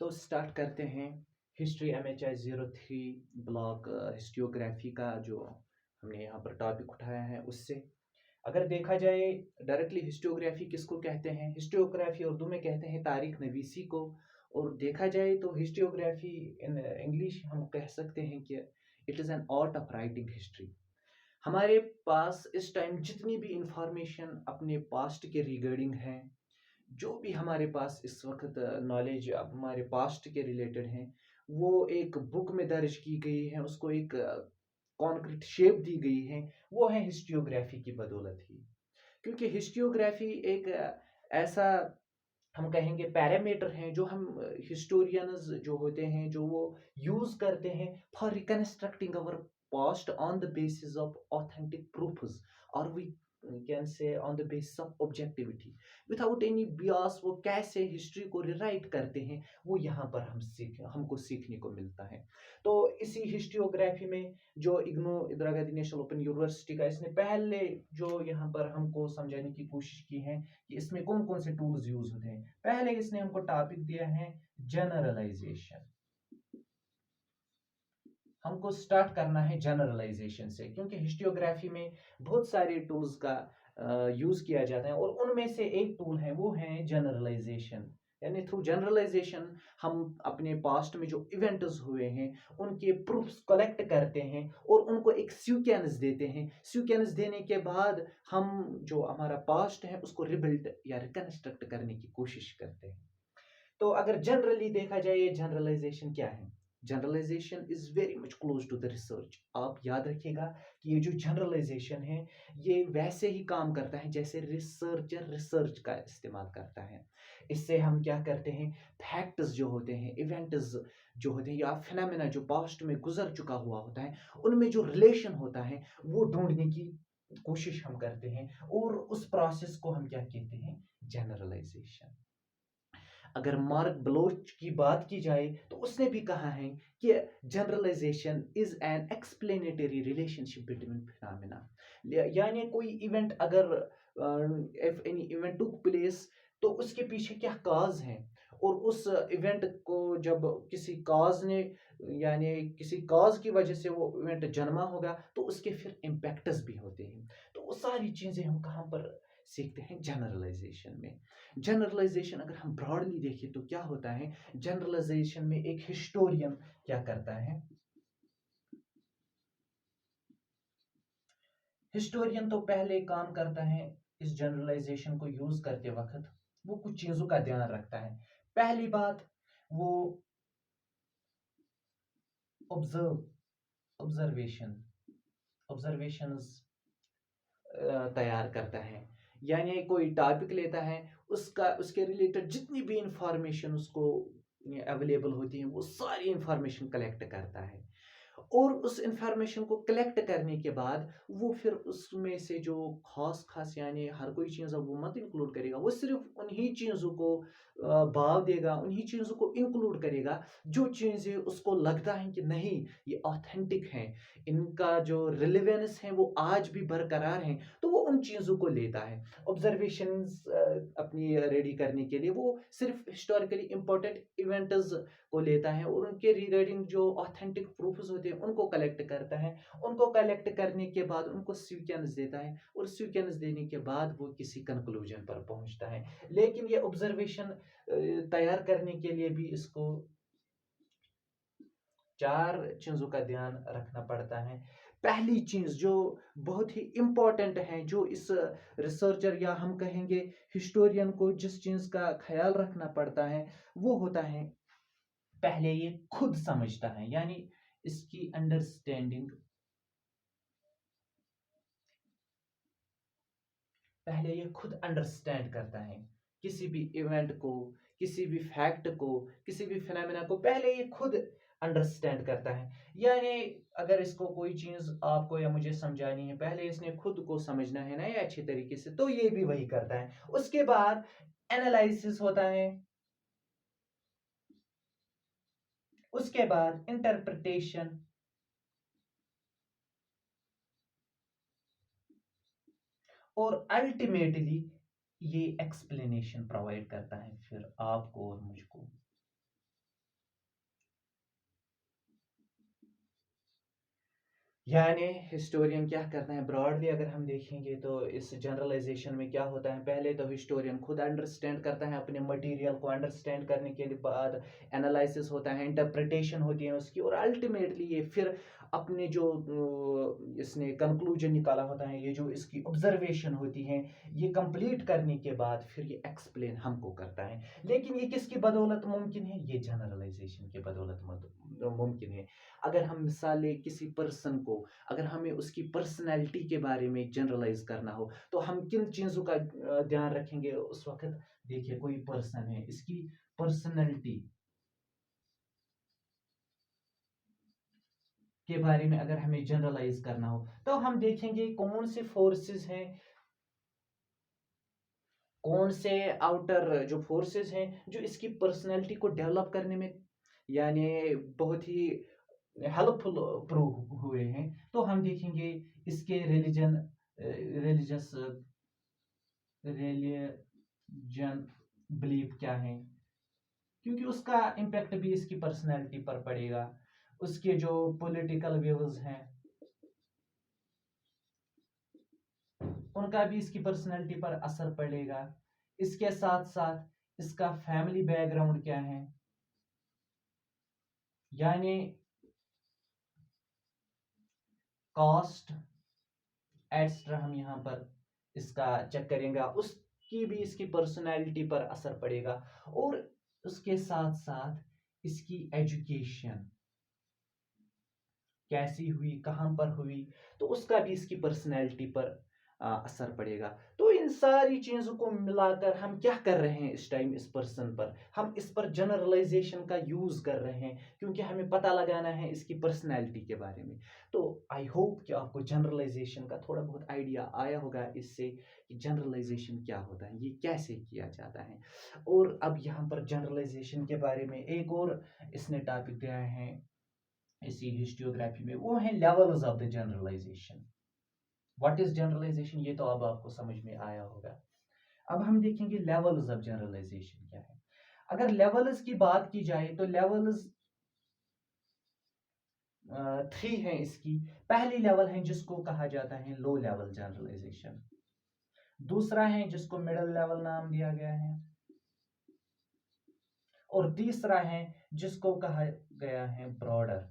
तो स्टार्ट करते हैं हिस्ट्री MHI 03 ब्लॉक हिस्ट्रियोग्राफी का जो हमने यहाँ पर टॉपिक उठाया है उससे। अगर देखा जाए डायरेक्टली हिस्टोग्राफी किसको कहते हैं, हिस्टोग्राफी उर्दू में कहते हैं तारीख नवीसी को। और देखा जाए तो हिस्टोग्राफी इन इंग्लिश हम कह सकते हैं कि it is an art of writing history. हमारे पास इस टाइम जितनी भी इंफॉर्मेशन अपने पास्ट के रिगार्डिंग है, जो भी हमारे पास इस वक्त नॉलेज अब हमारे पास्ट के रिलेटेड हैं, वो एक बुक में दर्ज की गई है, उसको एक कॉन्क्रीट शेप दी गई है। वो है हिस्टियोग्राफी की बदौलत ही। क्योंकि हिस्टियोग्राफी एक ऐसा हम कहेंगे पैरामीटर हैं जो हम हिस्टोरियंस जो होते हैं जो वो यूज़ करते हैं for reconstructing our past on the basis of authentic proofs, और we can say on the basis of objectivity without any bias. वो कैसे हिस्ट्री को रिराइट करते हैं वो यहाँ पर हमको सीखने को मिलता है। तो इसी हिस्ट्रियोग्राफी में जो IGNOU Indira Gandhi national open university का इसने पहले जो यहाँ पर हमको समझाने की कोशिश की है कि इसमें कौन कौन से टूल्स यूज होते हैं। पहले इसने हमको टॉपिक दिया है जनरलाइजेशन। हमको स्टार्ट करना है जनरलाइजेशन से, क्योंकि हिस्टियोग्राफी में बहुत सारे टूल्स का यूज किया जाता है और उनमें से एक टूल है वो है जनरलाइजेशन। यानी थ्रू जनरलाइजेशन हम अपने पास्ट में जो इवेंट्स हुए हैं उनके प्रूफ्स कलेक्ट करते हैं और उनको एक सीक्वेंस देते हैं। सीक्वेंस देने के बाद हम जो हमारा पास्ट है उसको रिबिल्ड या रिकंस्ट्रक्ट करने की कोशिश करते हैं। तो अगर जनरली देखा जाए ये जनरलाइजेशन क्या है, generalisation is very much close to the research. आप याद रखिएगा कि ये जो जनरलाइजेशन है ये वैसे ही काम करता है जैसे रिसर्चर रिसर्च का इस्तेमाल करता है। इससे हम क्या करते हैं, फैक्ट्स जो होते हैं, इवेंट्स जो होते हैं या फिनोमेना जो पास्ट में गुजर चुका हुआ होता है उनमें जो रिलेशन होता है वो ढूंढने की कोशिश हम करते हैं, और उस प्रोसेस को हम क्या कहते हैं, जनरलाइजेशन। अगर मार्क ब्लोच की बात की जाए तो उसने भी कहा है कि generalisation is an explanatory relationship between phenomena. यानी कोई इवेंट अगर if any event took place तो उसके पीछे क्या काज है, और उस इवेंट को जब किसी काज ने यानी किसी काज की वजह से वो इवेंट जन्मा होगा तो उसके फिर इम्पैक्ट्स भी होते हैं। तो वो सारी चीजें हम कहाँ पर सीखते हैं, जनरलाइजेशन में। जनरलाइजेशन अगर हम ब्रॉडली देखें तो क्या होता है, जनरलाइजेशन में एक हिस्टोरियन क्या करता है, हिस्टोरियन तो पहले काम करता है इस जनरलाइजेशन को यूज करते वक्त वो कुछ चीजों का ध्यान रखता है। पहली बात, वो ऑब्जर्व ऑब्जर्वेशन ऑब्जर्वेशंस तैयार करता है। यानी कोई टॉपिक लेता है, उसका उसके रिलेटेड जितनी भी इंफॉर्मेशन उसको अवेलेबल होती है वो सारी इंफॉर्मेशन कलेक्ट करता है। और उस इंफॉर्मेशन को कलेक्ट करने के बाद वो फिर उसमें से जो खास खास यानी हर कोई चीज़ अब वो मत इंक्लूड करेगा, वो सिर्फ उन्हीं चीज़ों को भाव देगा, उन्हीं चीज़ों को इंक्लूड करेगा जो चीज़ें उसको लगता है कि नहीं ये ऑथेंटिक हैं, इनका जो रिलेवेंस है वो आज भी बरकरार है, तो वो उन चीज़ों को लेता है। ऑब्जर्वेशंस अपनी रेडी करने के लिए वो सिर्फ हिस्टोरिकली इंपॉर्टेंट इवेंट्स को लेता है और उनके रिगार्डिंग जो ऑथेंटिक प्रूफ्स होते हैं उनको कलेक्ट करता है। उनको कलेक्ट करने के बाद उनको सीक्वेंस देता है और सीक्वेंस देने के बाद वो किसी कंक्लूजन पर पहुंचता है। लेकिन ये ऑब्जर्वेशन तैयार करने के लिए भी इसको चार चीजों का ध्यान रखना पड़ता है। पहली चीज जो बहुत ही इंपॉर्टेंट है, जो इस रिसर्चर या हम कहेंगे हिस्टोरियन को जिस चीज का ख्याल रखना पड़ता है वो होता है, पहले ये खुद समझता है, यानी इसकी अंडरस्टैंडिंग, पहले ये खुद अंडरस्टैंड करता है किसी भी इवेंट को, किसी भी फैक्ट को, किसी भी फिनोमेना को पहले ये खुद अंडरस्टैंड करता है। यानी अगर इसको कोई चीज आपको या मुझे समझानी है पहले इसने खुद को समझना है ना ये अच्छे तरीके से, तो ये भी वही करता है। उसके बाद एनालिसिस होता है, उसके बाद इंटरप्रिटेशन, और अल्टीमेटली ये एक्सप्लेनेशन प्रोवाइड करता है फिर आपको और मुझको। यानी हिस्टोरियन क्या करता है ब्रॉडली अगर हम देखेंगे तो इस जनरलाइजेशन में क्या होता है, पहले तो हिस्टोरियन खुद अंडरस्टैंड करता है अपने मटेरियल को, अंडरस्टैंड करने के बाद एनालिसिस होता है, इंटरप्रिटेशन होती है उसकी, और अल्टीमेटली ये फिर अपने जो इसने कंक्लूजन निकाला होता है, ये जो इसकी ऑब्जर्वेशन होती है, ये कंप्लीट करने के बाद फिर ये एक्सप्लेन हमको करता है। लेकिन ये किसकी बदौलत मुमकिन है? ये जनरलाइजेशन के बदौलत मुमकिन है। अगर हम मिसाल लें किसी पर्सन को, अगर हमें उसकी पर्सनैलिटी के बारे में जनरलाइज करना हो तो हम किन चीज़ों का ध्यान रखेंगे उस वक्त? देखिए कोई पर्सन है, इसकी पर्सनैलिटी के बारे में अगर हमें जनरलाइज करना हो तो हम देखेंगे कौन से फोर्सेस हैं, कौन से आउटर जो फोर्सेस हैं जो इसकी पर्सनैलिटी को डेवलप करने में यानी बहुत ही हेल्पफुल प्रूव हुए हैं। तो हम देखेंगे इसके रिलीजियस रिलीजन बिलीफ क्या है, क्योंकि उसका इम्पैक्ट भी इसकी पर्सनैलिटी पर पड़ेगा। उसके जो पॉलिटिकल व्यूज हैं उनका भी इसकी पर्सनैलिटी पर असर पड़ेगा। इसके साथ साथ इसका फैमिली बैकग्राउंड क्या है, यानी कास्ट एक्स्ट्रा हम यहाँ पर इसका चेक करेंगे, उसकी भी इसकी पर्सनैलिटी पर असर पड़ेगा। और उसके साथ साथ इसकी एजुकेशन कैसी हुई, कहाँ पर हुई, तो उसका भी इसकी पर्सनैलिटी पर असर पड़ेगा। तो इन सारी चीज़ों को मिलाकर हम क्या कर रहे हैं इस टाइम, इस पर्सन पर हम इस पर जनरलाइजेशन का यूज़ कर रहे हैं, क्योंकि हमें पता लगाना है इसकी पर्सनैलिटी के बारे में। तो आई होप कि आपको जनरलाइजेशन का थोड़ा बहुत आइडिया आया होगा इससे, कि जनरलाइजेशन क्या होता है, ये कैसे किया जाता है। और अब यहाँ पर जनरलाइजेशन के बारे में एक और इसने टॉपिक दिया है इसी हिस्टोग्राफी में, वो है levels of the generalisation. What is generalisation, ये तो अब आपको समझ में आया होगा। अब हम देखेंगे लेवल्स ऑफ जनरलाइजेशन क्या है। अगर लेवल्स की बात की जाए तो लेवल्स 3 हैं इसकी। पहली लेवल है जिसको कहा जाता है लो लेवल जनरलाइजेशन, दूसरा है जिसको मिडिल लेवल नाम दिया गया है, और तीसरा है जिसको कहा गया है broader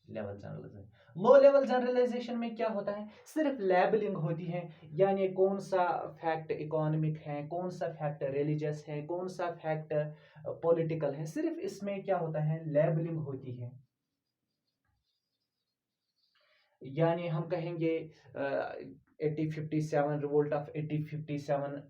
level generalisation. Low level generalisation में क्या होता है, सिर्फ लेबलिंग होती है, यानी कौन सा फैक्ट इकोनॉमिक है, कौन सा फैक्ट रिलीजियस है, कौन सा फैक्ट पॉलिटिकल है, सिर्फ इसमें क्या होता है लेबलिंग होती है। यानी हम कहेंगे 1857 रिवोल्ट ऑफ 1857,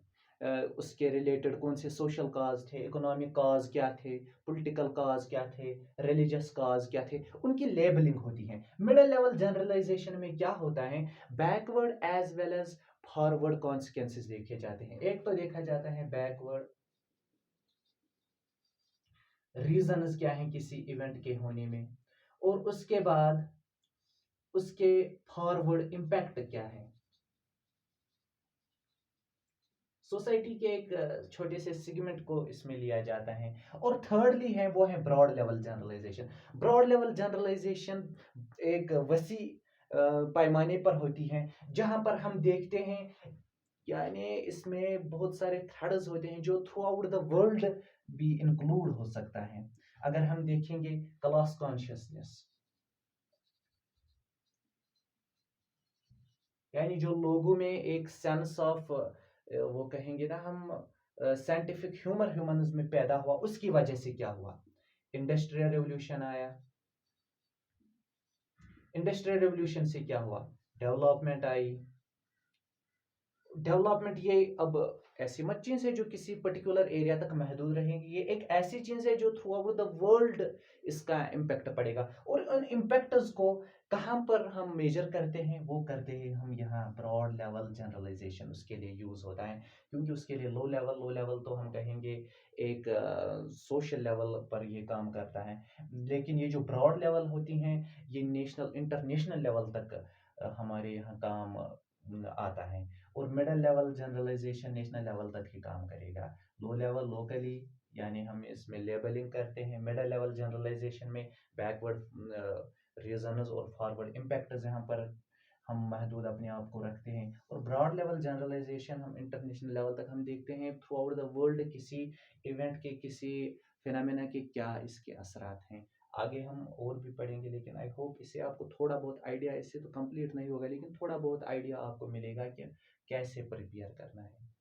उसके रिलेटेड कौन से सोशल काज थे, इकोनॉमिक काज क्या थे, पॉलिटिकल काज क्या थे, रिलीजियस काज क्या थे, उनकी लेबलिंग होती है। मिडिल लेवल जनरलाइजेशन में क्या होता है, backward as well as forward consequences देखे जाते हैं। एक तो देखा जाता है बैकवर्ड रीजंस क्या है किसी इवेंट के होने में, और उसके बाद उसके फॉरवर्ड इम्पैक्ट क्या है सोसाइटी के एक छोटे से सेगमेंट को इसमें लिया जाता है। और थर्डली है वो है broad level generalisation. Broad level generalisation एक वसी पैमाने पर होती है, जहां पर हम देखते हैं यानी इसमें बहुत सारे थ्रेड्स होते हैं जो थ्रू आउट द वर्ल्ड भी इंक्लूड हो सकता है। अगर हम देखेंगे क्लास कॉन्शियसनेस, यानी जो लोगों में एक सेंस ऑफ वो कहेंगे ना हम साइंटिफिक ह्यूमर ह्यूमंस में पैदा हुआ, उसकी वजह से क्या हुआ, इंडस्ट्रियल रेवोल्यूशन आया। इंडस्ट्रियल रेवोल्यूशन से क्या हुआ, डेवलपमेंट आई। डेवलपमेंट ये अब ऐसी मत चीज है जो किसी पर्टिकुलर एरिया तक महदूद रहेगी, ये एक ऐसी चीज है जो थ्रू आउट द वर्ल्ड इसका इम्पैक्ट पड़ेगा। और उन इम्पैक्ट्स को कहाँ पर हम मेजर करते हैं, वो करते हैं हम यहाँ ब्रॉड लेवल जनरलाइजेशन उसके लिए यूज होता है। क्योंकि उसके लिए लो लेवल तो हम कहेंगे एक सोशल लेवल पर ये काम करता है, लेकिन ये जो ब्रॉड लेवल होती हैं ये नेशनल इंटरनेशनल लेवल तक हमारे यहाँ काम आता है। और middle level generalisation national level तक ही काम करेगा। लो लेवल लोकली, यानी हम इसमें लेबलिंग करते हैं। मिडल लेवल जनरलाइजेशन में बैकवर्ड रीजनस और फॉरवर्ड इम्पैक्ट्स यहाँ पर हम महदूद अपने आप को रखते हैं। और ब्रॉड लेवल जनरलाइजेशन हम इंटरनेशनल लेवल तक हम देखते हैं थ्रू आउट द वर्ल्ड, किसी इवेंट के, किसी फिनोमेना के क्या इसके असरात हैं। आगे हम और भी पढ़ेंगे, लेकिन आई होप इससे आपको थोड़ा बहुत आइडिया, इससे तो कंप्लीट नहीं होगा लेकिन थोड़ा बहुत आइडिया आपको मिलेगा कि कैसे प्रिपेयर करना है।